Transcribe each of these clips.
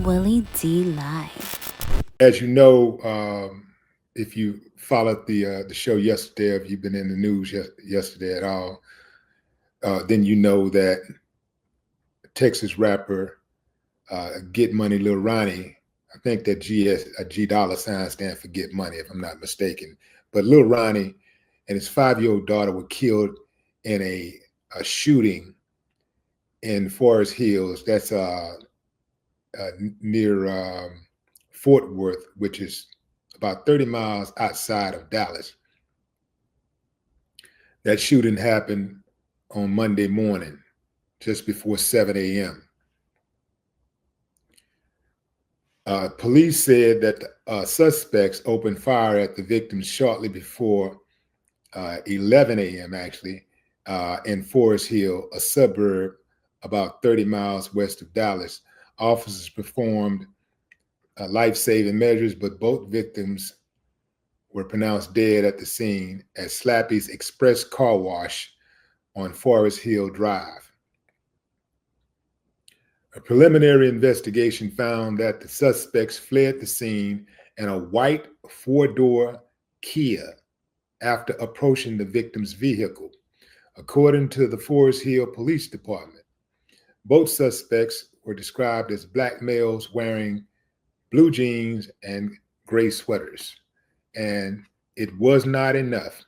Willie D Live. As you know, if you followed the show yesterday, if you've been in the news yesterday at all, then you know that Texas rapper Get Money Lil Ronnie. I think that G dollar sign stands for Get Money, if I'm not mistaken. But Lil Ronnie and his 5-year-old daughter were killed in a shooting in Forest Hills. That's near Fort Worth, which is about 30 miles outside of Dallas. That shooting happened on Monday morning, just before 7 a.m. Police said that suspects opened fire at the victims shortly before 11 a.m., actually, in Forest Hill, a suburb about 30 miles west of Dallas. Officers performed life-saving measures, but both victims were pronounced dead at the scene at Slappy's Express Car Wash on Forest Hill Drive. A preliminary investigation found that the suspects fled the scene in a white 4-door Kia after approaching the victim's vehicle, according to the Forest Hill Police Department. Both suspects were described as black males wearing blue jeans and gray sweaters. And it was not enough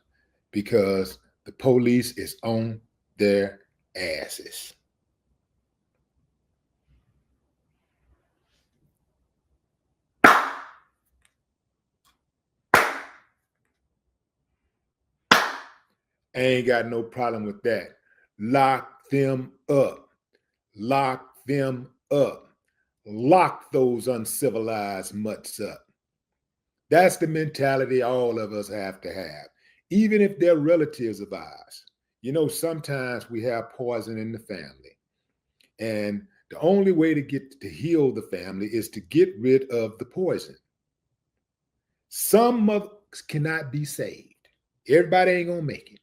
because the police is on their asses. I ain't got no problem with that. Lock them up. Lock them up. Lock those uncivilized mutts up. That's the mentality all of us have to have, even if they're relatives of ours. You know, sometimes we have poison in the family. And the only way to heal the family is to get rid of the poison. Some mothers cannot be saved. Everybody ain't gonna make it.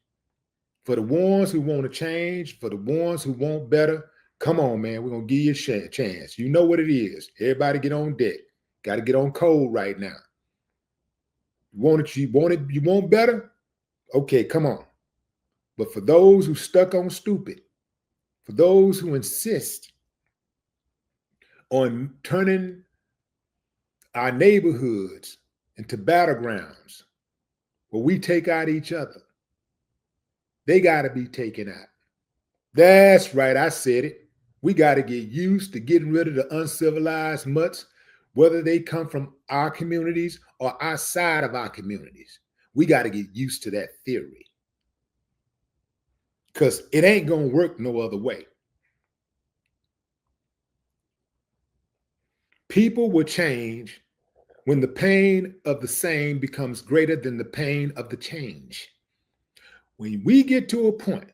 For the ones who want to change, for the ones who want better, come on, man. We're gonna give you a chance. You know what it is. Everybody get on deck. Got to get on code right now. You want it, you want better? Okay, come on. But for those who stuck on stupid, for those who insist on turning our neighborhoods into battlegrounds where we take out each other, they got to be taken out. That's right, I said it. We got to get used to getting rid of the uncivilized mutts, whether they come from our communities or outside of our communities. We got to get used to that theory because it ain't going to work no other way. People will change when the pain of the same becomes greater than the pain of the change. When we get to a point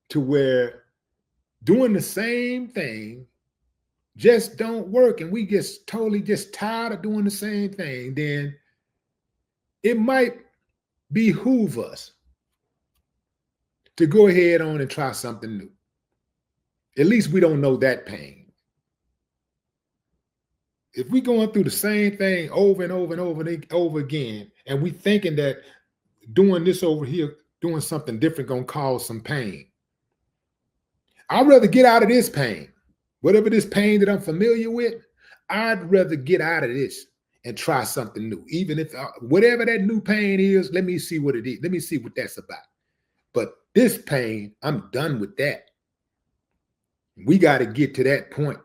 to where doing the same thing just don't work and we get totally just tired of doing the same thing, then it might behoove us to go ahead on and try something new. At least we don't know that pain. If we're going through the same thing over and over and over and over again, and we thinking that doing this over here, doing something different gonna cause some pain, I'd rather get out of this pain. Whatever this pain that I'm familiar with, I'd rather get out of this and try something new. Even if whatever that new pain is, let me see what it is. Let me see what that's about. But this pain, I'm done with that. We got to get to that point.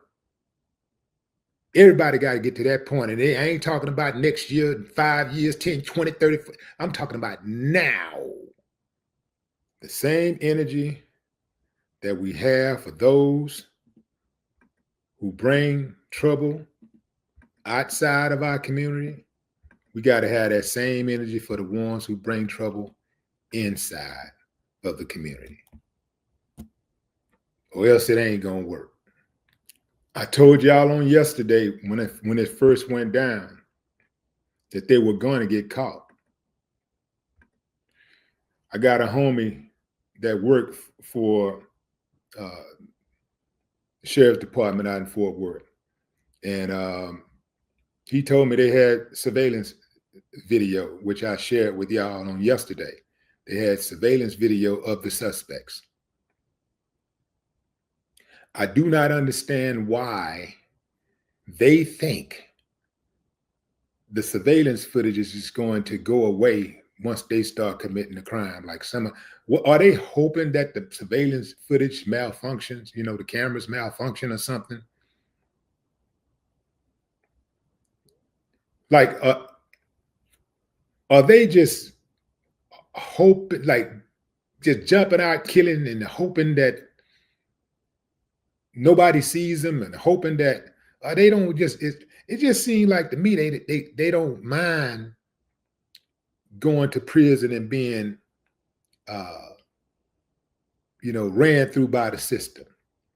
Everybody got to get to that point. And I ain't talking about next year, 5 years, 10, 20, 30. I'm talking about now. The same energy that we have for those who bring trouble outside of our community, we got to have that same energy for the ones who bring trouble inside of the community. Or else it ain't going to work. I told y'all on yesterday when it first went down that they were going to get caught. I got a homie that worked for the sheriff's department out in Fort Worth. And he told me they had surveillance video, which I shared with y'all on yesterday. They had surveillance video of the suspects. I do not understand why they think the surveillance footage is just going to go away once they start committing the crime. Like are they hoping that the surveillance footage malfunctions, the cameras malfunction or something? Like, are they just hoping, like just jumping out, killing and hoping that nobody sees them and hoping that they don't just, it just seemed like to me, they don't mind going to prison and being, ran through by the system.